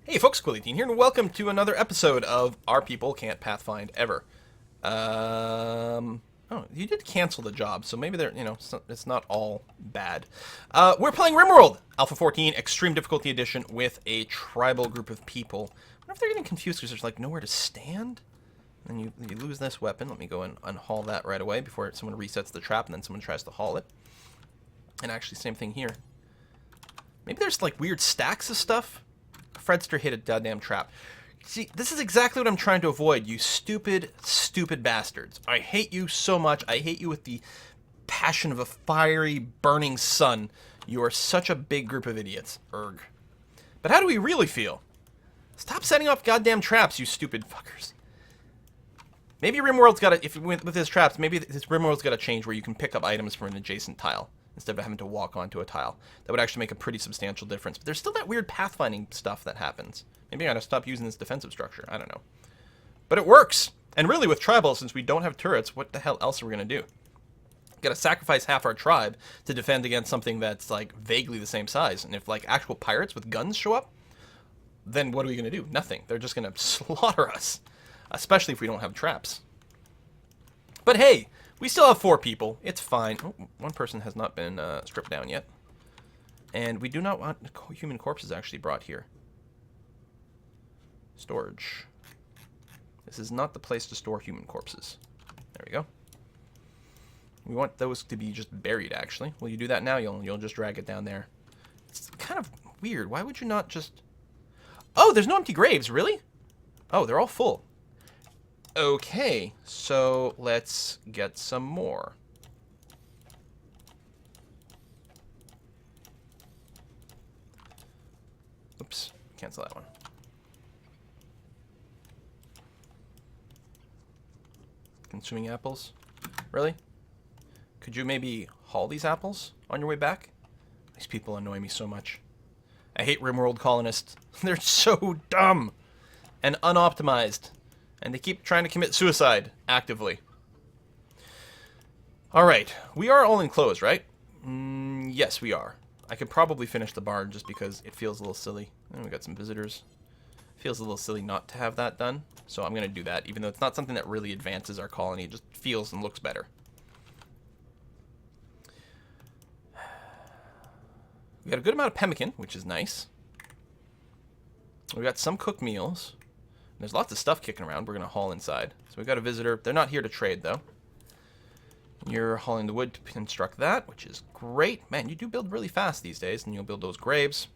Hey folks, Quilly18 here, and welcome to another episode of Our People Can't Pathfind Ever. Oh, you did cancel the job, so maybe they're, it's not all bad. We're playing RimWorld, Alpha 14, Extreme Difficulty Edition, with a tribal group of people. I wonder if they're getting confused because there's, like, nowhere to stand. And you lose this weapon. Let me go and unhaul that right away before someone resets the trap and then someone tries to haul it. And actually, same thing here. Maybe there's, like, weird stacks of stuff. Fredster hit a goddamn trap. See, this is exactly what I'm trying to avoid, you stupid, stupid bastards. I hate you so much. I hate you with the passion of a fiery, burning sun. You are such a big group of idiots. Erg. But how do we really feel? Stop setting off goddamn traps, you stupid fuckers. Maybe RimWorld's got to, if with his traps, maybe this RimWorld's got to change where you can pick up items from an adjacent tile instead of having to walk onto a tile. That would actually make a pretty substantial difference. But there's still that weird pathfinding stuff that happens. Maybe I gotta stop using this defensive structure. I don't know. But it works! And really, with tribal, since we don't have turrets, what the hell else are we gonna do? Gotta sacrifice half our tribe to defend against something that's, like, vaguely the same size. And if, like, actual pirates with guns show up, then what are we gonna do? Nothing. They're just gonna slaughter us. Especially if we don't have traps. But hey! We still have 4 people. It's fine. Oh, one person has not been stripped down yet. And we do not want human corpses actually brought here. Storage. This is not the place to store human corpses. There we go. We want those to be just buried, actually. Will you do that now? You'll just drag it down there. It's kind of weird. Why would you not just... Oh, there's no empty graves, really? Oh, they're all full. Okay, so let's get some more. Oops, cancel that one. Consuming apples? Really? Could you maybe haul these apples on your way back? These people annoy me so much. I hate RimWorld colonists. They're so dumb and unoptimized. And they keep trying to commit suicide, actively. Alright, we are all enclosed, right? Yes, we are. I could probably finish the barn just because it feels a little silly. And we got some visitors. Feels a little silly not to have that done. So I'm going to do that, even though it's not something that really advances our colony. It just feels and looks better. We got a good amount of pemmican, which is nice. We got some cooked meals. There's lots of stuff kicking around we're going to haul inside. So we've got a visitor. They're not here to trade, though. You're hauling the wood to construct that, which is great. Man, you do build really fast these days, and you'll build those graves.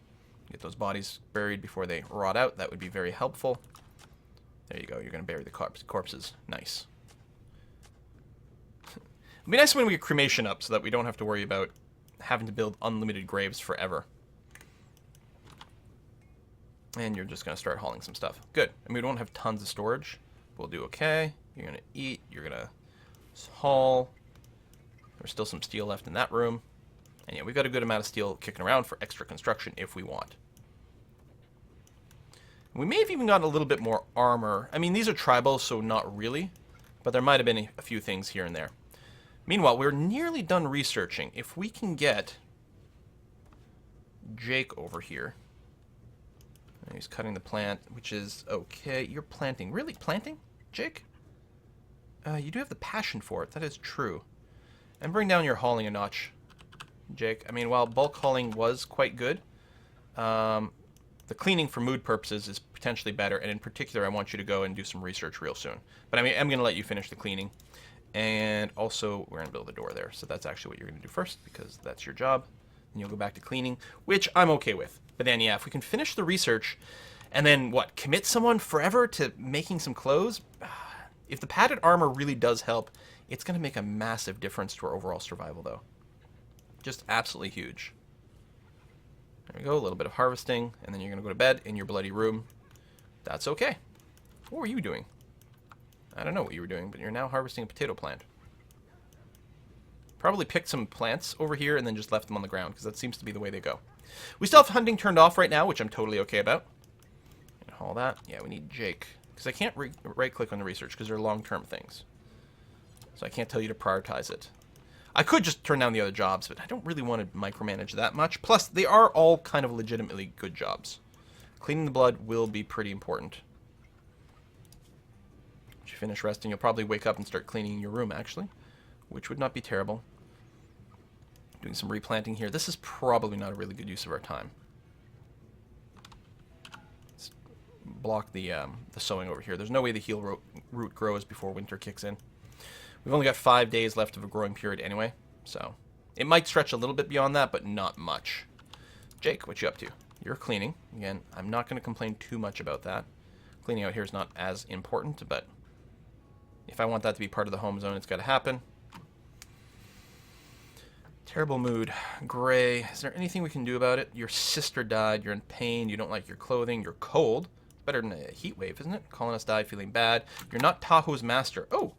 Get those bodies buried before they rot out. That would be very helpful. There you go. You're going to bury the corpses. Nice. It'd be nice when we get cremation up so that we don't have to worry about having to build unlimited graves forever. And you're just going to start hauling some stuff. Good. I mean, we don't have tons of storage. We'll do okay. You're going to eat. You're going to haul. There's still some steel left in that room. And yeah, we've got a good amount of steel kicking around for extra construction if we want. We may have even gotten a little bit more armor. I mean, these are tribal, so not really. But there might have been a few things here and there. Meanwhile, we're nearly done researching. If we can get Jake over here. He's cutting the plant, which is okay. You're planting. Really? Planting, Jake? You do have the passion for it. That is true. And bring down your hauling a notch, Jake. I mean, while bulk hauling was quite good, the cleaning for mood purposes is potentially better. And in particular, I want you to go and do some research real soon. But I mean, I'm going to let you finish the cleaning. And also, we're going to build a door there. So that's actually what you're going to do first, because that's your job. And you'll go back to cleaning, which I'm okay with. But then, yeah, if we can finish the research and then, what, commit someone forever to making some clothes? If the padded armor really does help, it's going to make a massive difference to our overall survival, though. Just absolutely huge. There we go, a little bit of harvesting, and then you're going to go to bed in your bloody room. That's okay. What were you doing? I don't know what you were doing, but you're now harvesting a potato plant. Probably picked some plants over here and then just left them on the ground, because that seems to be the way they go. We still have hunting turned off right now, which I'm totally okay about. And all that. Yeah, we need Jake. Because I can't right-click on the research, because they're long-term things. So I can't tell you to prioritize it. I could just turn down the other jobs, but I don't really want to micromanage that much. Plus, they are all kind of legitimately good jobs. Cleaning the blood will be pretty important. Once you finish resting, you'll probably wake up and start cleaning your room, actually, which would not be terrible. Doing some replanting here. This is probably not a really good use of our time. Let's block the sowing over here. There's no way the heal root grows before winter kicks in. We've only got 5 days left of a growing period anyway, so it might stretch a little bit beyond that, but not much. Jake, what you up to? You're cleaning. Again, I'm not going to complain too much about that. Cleaning out here is not as important, but if I want that to be part of the home zone, it's got to happen. Terrible mood. Gray. Is there anything we can do about it? Your sister died. You're in pain. You don't like your clothing. You're cold. It's better than a heat wave, isn't it? Colonist died feeling bad. You're not Tahoe's master. Oh!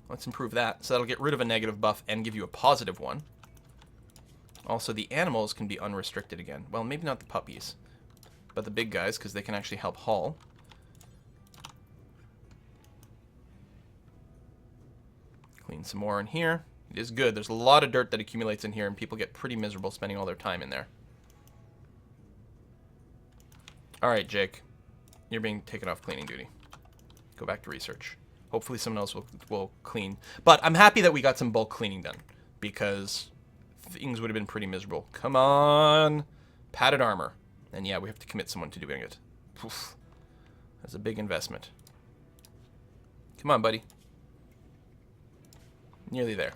Let's improve that. So that'll get rid of a negative buff and give you a positive one. Also, the animals can be unrestricted again. Well, maybe not the puppies, but the big guys, because they can actually help haul. Clean some more in here. It is good. There's a lot of dirt that accumulates in here, and people get pretty miserable spending all their time in there. Alright, Jake. You're being taken off cleaning duty. Go back to research. Hopefully someone else will clean. But I'm happy that we got some bulk cleaning done, because things would have been pretty miserable. Come on! Padded armor. And yeah, we have to commit someone to doing it. Oof. That's a big investment. Come on, buddy. Nearly there.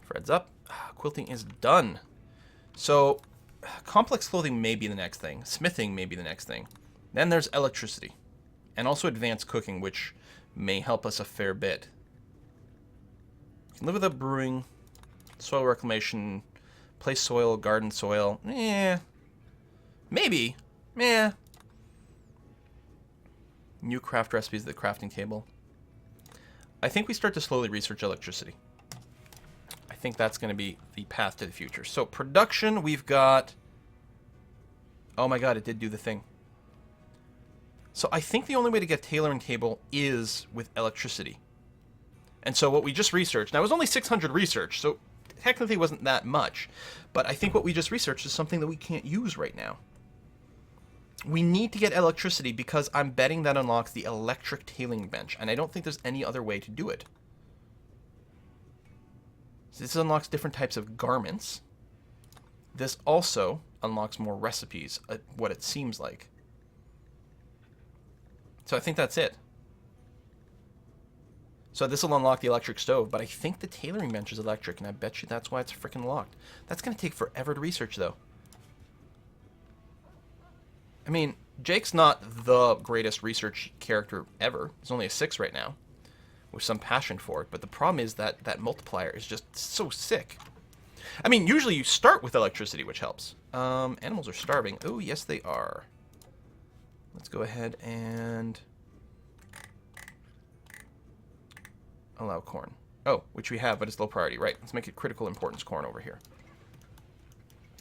Fred's up. Quilting is done. So, complex clothing may be the next thing. Smithing may be the next thing. Then there's electricity. And also advanced cooking, which may help us a fair bit. You can live without brewing. Soil reclamation. Place soil, garden soil. Maybe. New craft recipes at the crafting table. I think we start to slowly research electricity. I think that's going to be the path to the future. So production, we've got... Oh my god, it did do the thing. So I think the only way to get tailoring table is with electricity. And so what we just researched... Now, it was only 600 research, so technically wasn't that much. But I think what we just researched is something that we can't use right now. We need to get electricity because I'm betting that unlocks the electric tailing bench. And I don't think there's any other way to do it. So this unlocks different types of garments. This also unlocks more recipes, what it seems like. So I think that's it. So this will unlock the electric stove, but I think the tailoring bench is electric, and I bet you that's why it's freaking locked. That's going to take forever to research, though. I mean, Jake's not the greatest research character ever. He's only a 6 right now, with some passion for it. But the problem is that that multiplier is just so sick. I mean, usually you start with electricity, which helps. Animals are starving. Oh, yes, they are. Let's go ahead and allow corn. Oh, which we have, but it's low priority. Right, let's make it critical importance corn over here.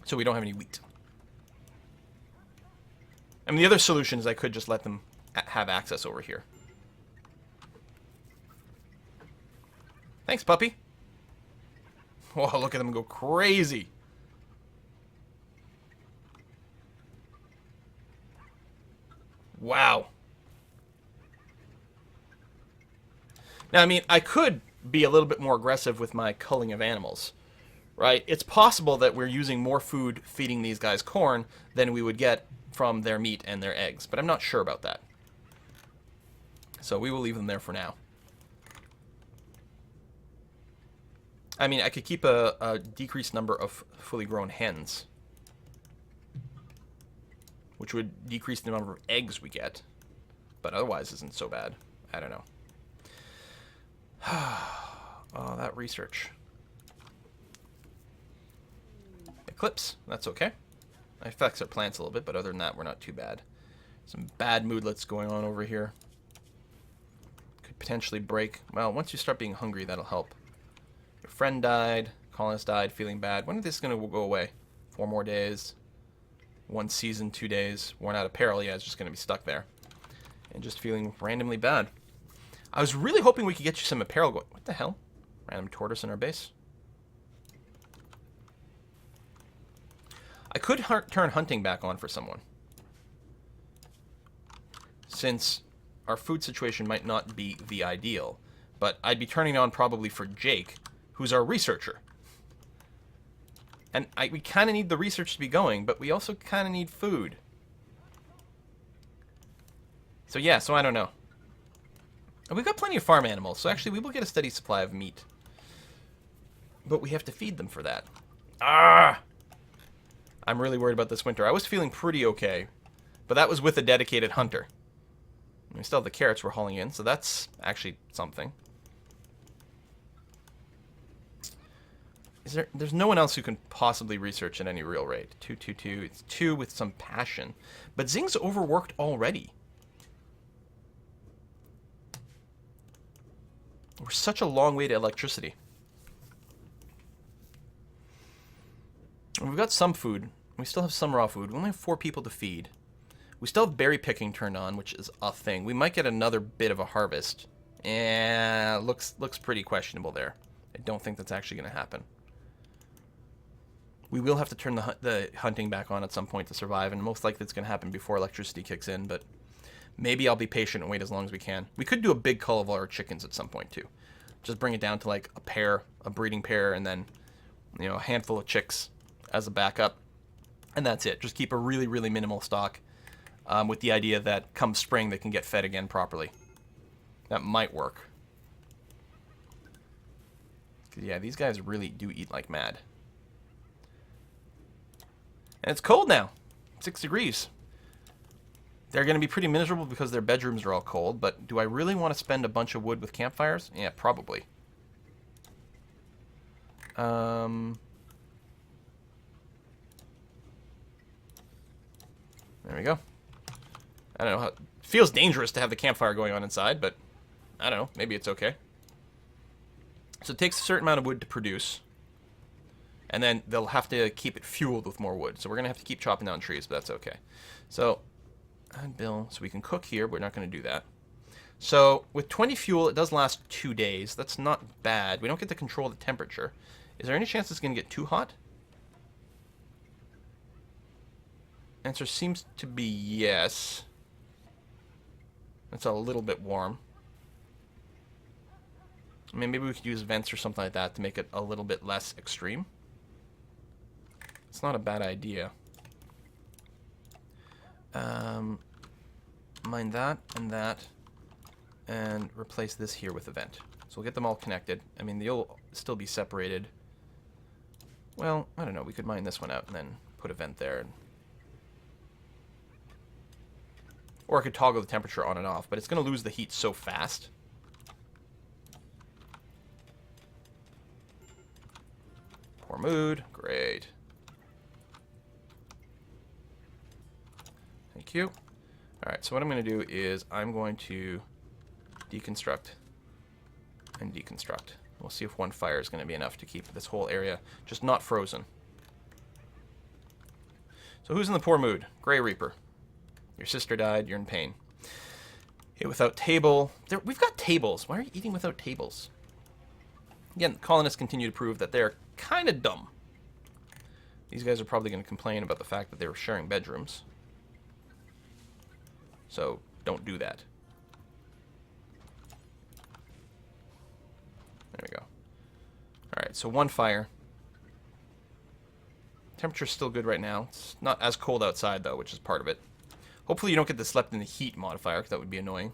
So we don't have any wheat. I mean, the other solution is I could just let them have access over here. Thanks, puppy. Whoa, look at them go crazy. Wow. Now, I mean, I could be a little bit more aggressive with my culling of animals, right? It's possible that we're using more food feeding these guys corn than we would get from their meat and their eggs, but I'm not sure about that. So we will leave them there for now. I mean, I could keep a decreased number of fully grown hens, which would decrease the number of eggs we get, but otherwise isn't so bad. I don't know. Oh, that research. Eclipse, that's okay. It affects our plants a little bit, but other than that, we're not too bad. Some bad moodlets going on over here. Could potentially break. Well, once you start being hungry, that'll help. Your friend died. Colonist died, feeling bad. When is this going to go away? 4 more days. 1 season, 2 days. Worn out apparel. Yeah, it's just going to be stuck there. And just feeling randomly bad. I was really hoping we could get you some apparel going. What the hell? Random tortoise in our base. I could turn hunting back on for someone, since our food situation might not be the ideal. But I'd be turning it on probably for Jake, who's our researcher. And we kind of need the research to be going, but we also kind of need food. So yeah, so I don't know. And we've got plenty of farm animals, so actually we will get a steady supply of meat. But we have to feed them for that. Ah! I'm really worried about this winter. I was feeling pretty okay, but that was with a dedicated hunter. We still have the carrots we're hauling in, so that's actually something. There's no one else who can possibly research at any real rate. 222. It's 2 with some passion. But Zing's overworked already. We're such a long way to electricity. And we've got some food. We still have some raw food. We only have 4 people to feed. We still have berry picking turned on, which is a thing. We might get another bit of a harvest. Looks pretty questionable there. I don't think that's actually going to happen. We will have to turn the hunting back on at some point to survive, and most likely it's going to happen before electricity kicks in, but maybe I'll be patient and wait as long as we can. We could do a big cull of our chickens at some point, too. Just bring it down to, like, a breeding pair, and then, you know, a handful of chicks as a backup. And that's it. Just keep a really, really minimal stock, with the idea that come spring they can get fed again properly. That might work. 'Cause, yeah, these guys really do eat like mad. And it's cold now. 6 degrees. They're going to be pretty miserable because their bedrooms are all cold, but do I really want to spend a bunch of wood with campfires? Yeah, probably. There we go. I don't know how... It feels dangerous to have the campfire going on inside, but I don't know. Maybe it's okay. So it takes a certain amount of wood to produce. And then they'll have to keep it fueled with more wood. So we're going to have to keep chopping down trees, but that's okay. So, Bill, so we can cook here, but we're not going to do that. So, with 20 fuel, it does last 2 days. That's not bad. We don't get to control the temperature. Is there any chance it's going to get too hot? Answer seems to be yes. It's a little bit warm. I mean, maybe we could use vents or something like that to make it a little bit less extreme. It's not a bad idea. Mine that, and replace this here with a vent. So we'll get them all connected. I mean, they'll still be separated. Well, I don't know. We could mine this one out and then put a vent there. Or I could toggle the temperature on and off, but it's going to lose the heat so fast. Poor mood. Great. Thank you. Alright, so what I'm going to do is I'm going to deconstruct and deconstruct. We'll see if one fire is going to be enough to keep this whole area just not frozen. So who's in the poor mood? Grey Reaper. Your sister died, you're in pain. Hit without table. We've got tables. Why are you eating without tables? Again, colonists continue to prove that they're kind of dumb. These guys are probably going to complain about the fact that they were sharing bedrooms. So, don't do that. There we go. Alright, so one fire. Temperature's still good right now. It's not as cold outside, though, which is part of it. Hopefully you don't get the slept in the heat modifier, because that would be annoying.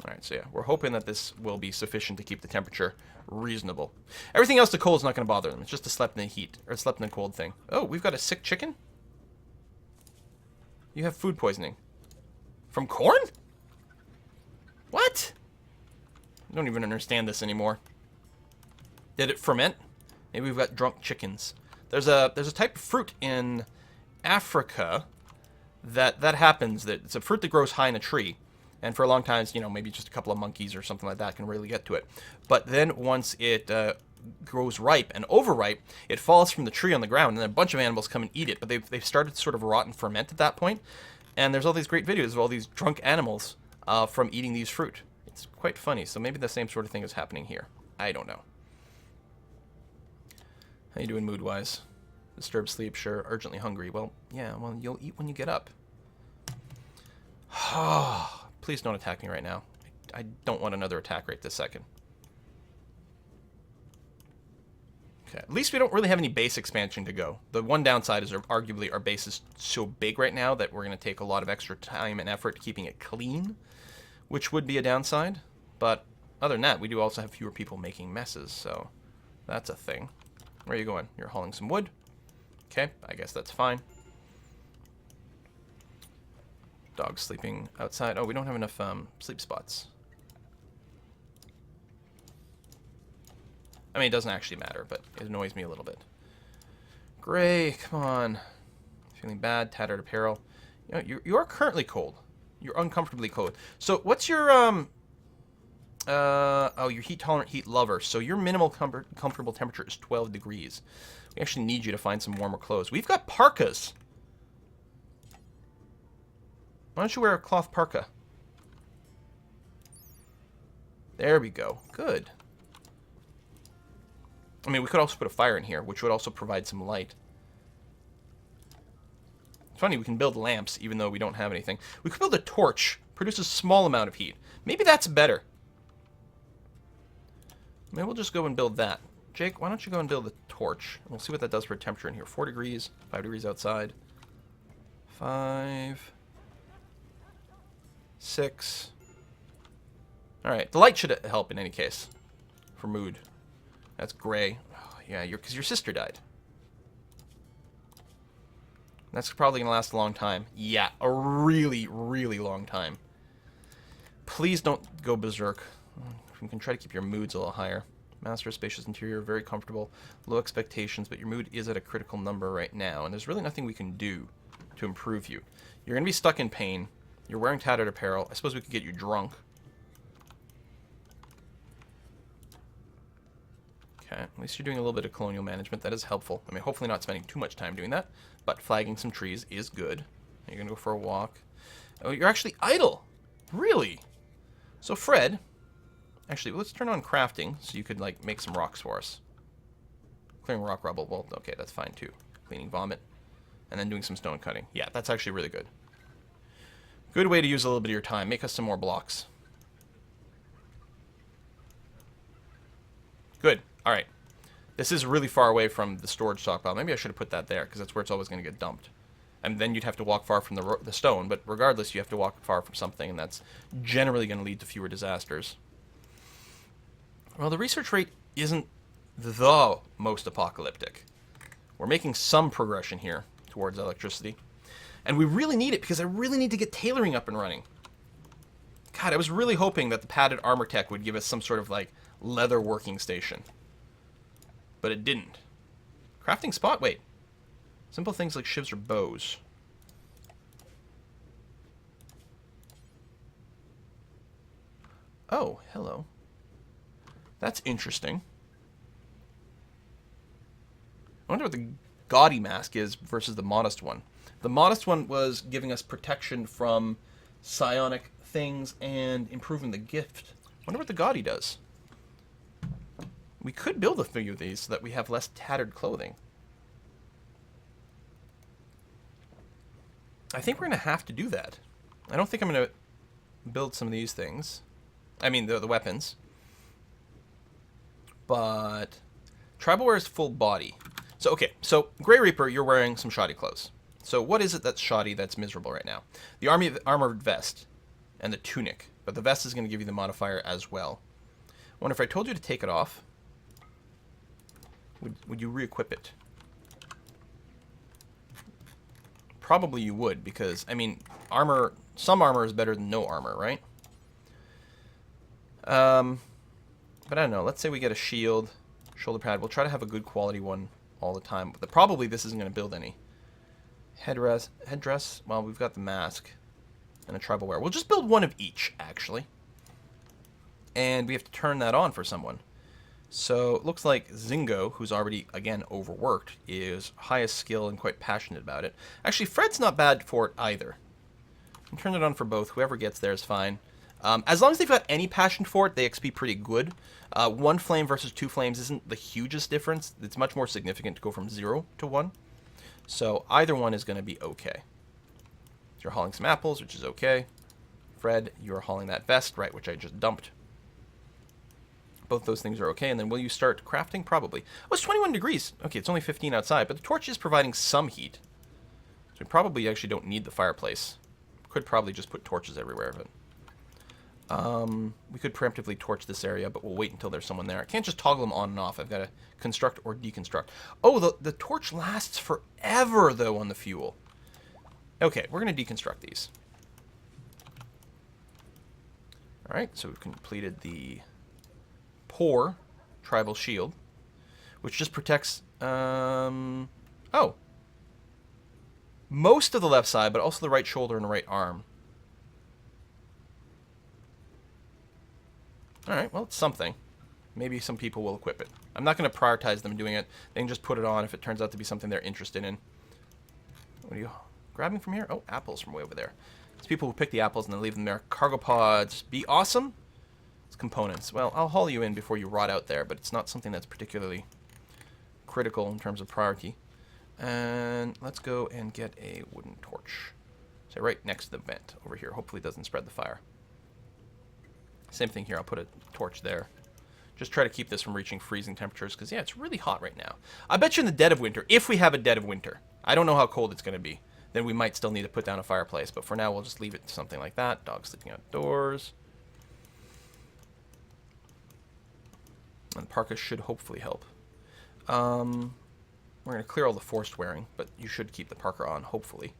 Alright, so yeah, we're hoping that this will be sufficient to keep the temperature reasonable. Everything else, the cold is not going to bother them. It's just the slept in the heat, or slept in the cold thing. Oh, we've got a sick chicken? You have food poisoning. From corn? What? I don't even understand this anymore. Did it ferment? Maybe we've got drunk chickens. There's a type of fruit in Africa that happens. That it's a fruit that grows high in a tree. And for a long time, you know, maybe just a couple of monkeys or something like that can really get to it. But then once it grows ripe and overripe, it falls from the tree on the ground, and then a bunch of animals come and eat it. But they've started to sort of rot and ferment at that point. And there's all these great videos of all these drunk animals from eating these fruit. It's quite funny. So maybe the same sort of thing is happening here. I don't know. How you doing mood-wise? Disturbed sleep, sure. Urgently hungry. Well, yeah, well, you'll eat when you get up. Please don't attack me right now. I don't want another attack right this second. Okay, at least we don't really have any base expansion to go. The one downside is arguably our base is so big right now that we're going to take a lot of extra time and effort keeping it clean, which would be a downside. But other than that, we do also have fewer people making messes, so that's a thing. Where are you going? You're hauling some wood. Okay, I guess that's fine. Dog sleeping outside. Oh, we don't have enough sleep spots. I mean, it doesn't actually matter, but it annoys me a little bit. Gray, come on. Feeling bad, tattered apparel. You know, you are currently cold. You're uncomfortably cold. So what's your, oh, you're heat tolerant, heat lover. So your minimal comfortable temperature is 12 degrees. We actually need you to find some warmer clothes. We've got parkas. Why don't you wear a cloth parka? There we go. Good. I mean, we could also put a fire in here, which would also provide some light. It's funny, we can build lamps, even though we don't have anything. We could build a torch, produce a small amount of heat. Maybe that's better. Maybe we'll just go and build that. Jake, why don't you go and build a torch? And we'll see what that does for temperature in here. 4 degrees, 5 degrees outside. 5... 6... Alright, the light should help in any case. For mood. That's gray. Oh, yeah, because your sister died. That's probably going to last a long time. Yeah, a really, really long time. Please don't go berserk. You can try to keep your moods a little higher. Master spacious interior, very comfortable. Low expectations, but your mood is at a critical number right now, and there's really nothing we can do to improve you. You're going to be stuck in pain. You're wearing tattered apparel. I suppose we could get you drunk. Okay, at least you're doing a little bit of colonial management. That is helpful. I mean, hopefully not spending too much time doing that, but flagging some trees is good. You're going to go for a walk. Oh, you're actually idle. Really? So, Fred, actually, let's turn on crafting so you could, like, make some rocks for us. Clearing rock rubble. Well, okay, that's fine, too. Cleaning vomit. And then doing some stone cutting. Yeah, that's actually really good. Good way to use a little bit of your time. Make us some more blocks. Good. All right. This is really far away from the storage stockpile. Maybe I should have put that there, because that's where it's always going to get dumped. And then you'd have to walk far from the stone, but regardless, you have to walk far from something, and that's generally going to lead to fewer disasters. Well, the research rate isn't the most apocalyptic. We're making some progression here towards electricity. And we really need it, because I really need to get tailoring up and running. God, I was really hoping that the padded armor tech would give us some sort of, like, leather working station. But it didn't. Crafting spot? Wait. Simple things like shivs or bows. Oh, hello. That's interesting. I wonder what the gaudy mask is versus the modest one. The modest one was giving us protection from psionic things and improving the gift. I wonder what the gaudy does. We could build a few of these so that we have less tattered clothing. I think we're going to have to do that. I don't think I'm going to build some of these things. I mean, the weapons. But tribal wear is full body. So, okay. So, Grey Reaper, you're wearing some shoddy clothes. So, what is it that's shoddy that's miserable right now? The armored vest and the tunic. But the vest is going to give you the modifier as well. I wonder if I told you to take it off, would you re-equip it? Probably you would, because, I mean, armor, some armor is better than no armor, right? But I don't know. Let's say we get a shield, shoulder pad. We'll try to have a good quality one all the time. But probably this isn't going to build any. Headdress. Well, we've got the mask and a tribal wear. We'll just build one of each, actually. And we have to turn that on for someone. So it looks like Zingo, who's already, again, overworked, is highest skill and quite passionate about it. Actually, Fred's not bad for it either. You can turn it on for both. Whoever gets there is fine. As long as they've got any passion for it, the XP pretty good. 1 flame versus 2 flames isn't the hugest difference. It's much more significant to go from 0 to 1. So either one is going to be okay. So you're hauling some apples, which is okay. Fred, you're hauling that vest, right, which I just dumped. Both those things are okay. And then will you start crafting? Probably. Oh, it's 21 degrees. Okay, it's only 15 outside, but the torch is providing some heat. So we probably actually don't need the fireplace. Could probably just put torches everywhere, but... we could preemptively torch this area, but we'll wait until there's someone there. I can't just toggle them on and off. I've got to construct or deconstruct. Oh, the torch lasts forever, though, on the fuel. Okay, we're going to deconstruct these. Alright, so we've completed the poor tribal shield, which just protects, oh, most of the left side, but also the right shoulder and the right arm. Alright, well, it's something. Maybe some people will equip it. I'm not going to prioritize them doing it. They can just put it on if it turns out to be something they're interested in. What are you grabbing from here? Oh, apples from way over there. It's people who pick the apples and then leave them there. Cargo pods. Be awesome. It's components. Well, I'll haul you in before you rot out there, but it's not something that's particularly critical in terms of priority. And let's go and get a wooden torch. So right next to the vent over here. Hopefully it doesn't spread the fire. Same thing here. I'll put a torch there. Just try to keep this from reaching freezing temperatures, because, yeah, it's really hot right now. I bet you in the dead of winter, if we have a dead of winter, I don't know how cold it's going to be, then we might still need to put down a fireplace. But for now, we'll just leave it to something like that. Dog sleeping outdoors. And parka should hopefully help. We're going to clear all the forced wearing, but you should keep the parka on, hopefully.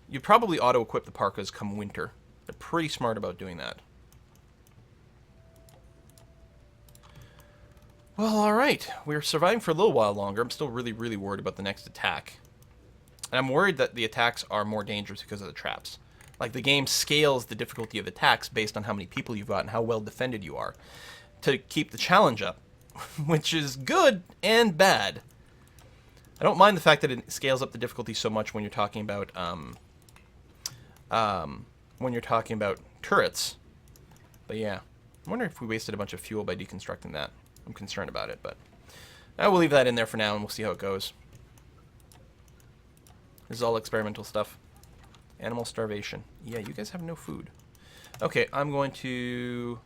You probably auto-equip the parkas come winter. They're pretty smart about doing that. Well, alright. We're surviving for a little while longer. I'm still really, really worried about the next attack. And I'm worried that the attacks are more dangerous because of the traps. Like, the game scales the difficulty of attacks based on how many people you've got and how well defended you are to keep the challenge up, which is good and bad. I don't mind the fact that it scales up the difficulty so much when you're talking about turrets. But yeah, I wonder if we wasted a bunch of fuel by deconstructing that. I'm concerned about it, but I will leave that in there for now, and we'll see how it goes. This is all experimental stuff. Animal starvation. Yeah, you guys have no food. Okay, I'm going to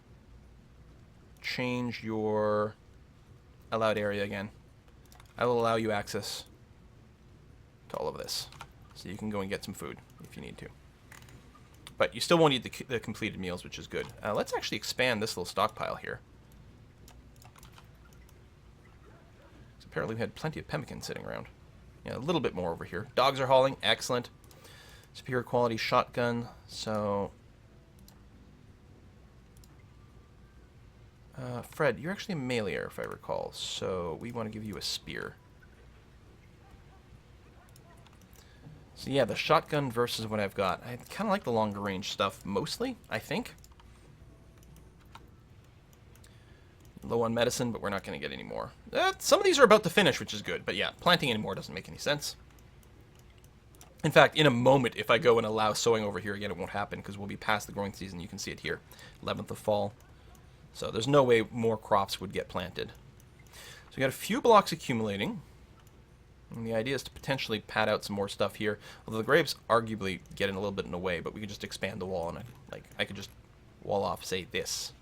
change your allowed area again. I will allow you access to all of this, so you can go and get some food if you need to. But you still won't need the completed meals, which is good. Let's actually expand this little stockpile here. Apparently we had plenty of pemmican sitting around. Yeah, a little bit more over here. Dogs are hauling. Excellent. Superior quality shotgun. So... Fred, you're actually a meleeer, if I recall. So we want to give you a spear. So yeah, the shotgun versus what I've got. I kind of like the longer range stuff mostly, I think. Low on medicine, but we're not going to get any more. Some of these are about to finish, which is good. But yeah, planting any more doesn't make any sense. In fact, in a moment, if I go and allow sowing over here again, it won't happen because we'll be past the growing season. You can see it here. 11th of fall. So there's no way more crops would get planted. So we got a few blocks accumulating. And the idea is to potentially pad out some more stuff here. Although the grapes arguably get in a little bit in the way, but we could just expand the wall. And I could just wall off, say, this.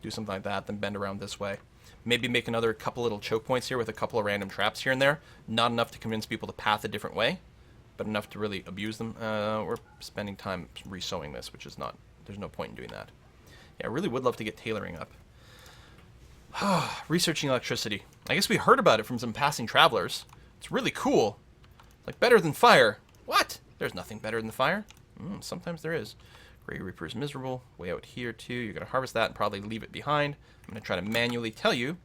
Do something like that, then bend around this way. Maybe make another couple little choke points here with a couple of random traps here and there. Not enough to convince people to path a different way, but enough to really abuse them. We're spending time re-sewing this, which is not... There's no point in doing that. Yeah, I really would love to get tailoring up. Researching electricity. I guess we heard about it from some passing travelers. It's really cool. Like, better than fire. What? There's nothing better than fire? Sometimes there is. Grey Reaper is miserable. Way out here, too. You're going to harvest that and probably leave it behind. I'm going to try to manually tell you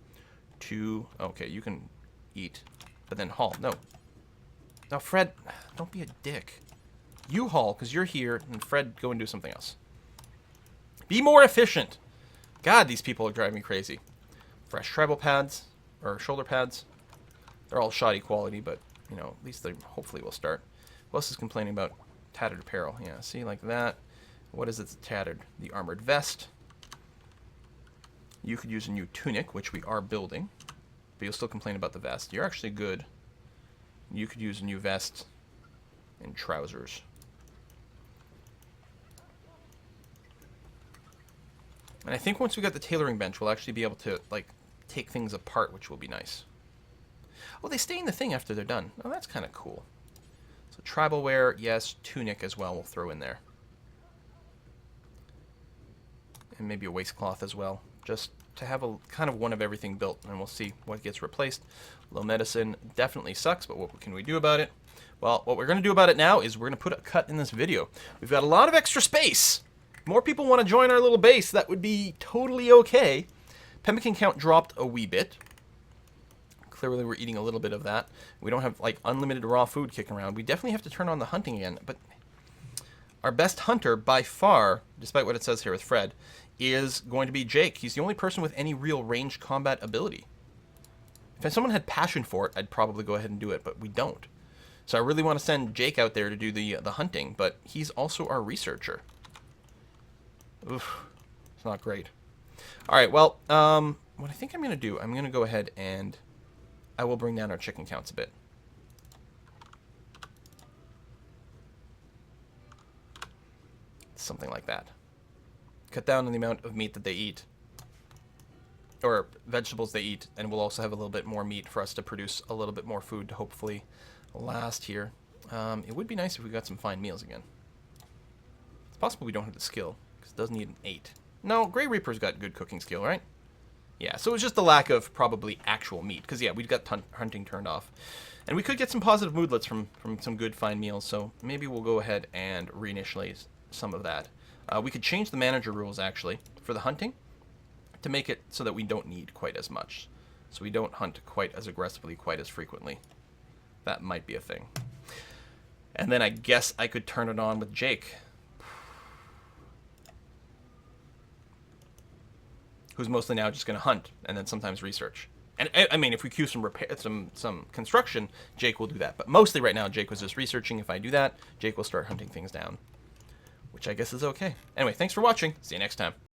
to... Okay, you can eat, but then haul. No. Now, Fred, don't be a dick. You haul, because you're here, and Fred, go and do something else. Be more efficient. God, these people are driving me crazy. Fresh tribal pads, or shoulder pads. They're all shoddy quality, but, you know, at least they hopefully will start. Who else is complaining about tattered apparel? Yeah, see, like that. What is it tattered? The armored vest. You could use a new tunic, which we are building. But you'll still complain about the vest. You're actually good. You could use a new vest and trousers. And I think once we got the tailoring bench, we'll actually be able to, like, take things apart, which will be nice. Oh, they stay in the thing after they're done. Oh, that's kind of cool. So tribal wear, yes. Tunic as well we'll throw in there. And maybe a waistcloth as well. Just to have a kind of one of everything built, and we'll see what gets replaced. Low medicine definitely sucks, but what can we do about it? Well, what we're going to do about it now is we're going to put a cut in this video. We've got a lot of extra space. More people want to join our little base. That would be totally okay. Pemmican count dropped a wee bit. Clearly we're eating a little bit of that. We don't have like unlimited raw food kicking around. We definitely have to turn on the hunting again. But our best hunter by far, despite what it says here with Fred, is going to be Jake. He's the only person with any real ranged combat ability. If someone had passion for it, I'd probably go ahead and do it, but we don't. So I really want to send Jake out there to do the hunting, but he's also our researcher. Oof, it's not great. All right, well, what I think I'm going to do, I'm going to go ahead and I will bring down our chicken counts a bit. Something like that. Cut down on the amount of meat that they eat, or vegetables they eat, and we'll also have a little bit more meat for us to produce a little bit more food to hopefully last here. It would be nice if we got some fine meals again. It's possible we don't have the skill, because it does need an 8. No, Grey Reaper's got good cooking skill, right? Yeah, so it was just the lack of probably actual meat, because yeah, we've got hunting turned off. And we could get some positive moodlets from some good fine meals, so maybe we'll go ahead and reinitialize some of that. We could change the manager rules, actually, for the hunting to make it so that we don't need quite as much. So we don't hunt quite as aggressively, quite as frequently. That might be a thing. And then I guess I could turn it on with Jake, who's mostly now just going to hunt and then sometimes research. And I mean, if we queue some repair, some construction, Jake will do that. But mostly right now, Jake was just researching. If I do that, Jake will start hunting things down, which I guess is okay. Anyway, thanks for watching. See you next time.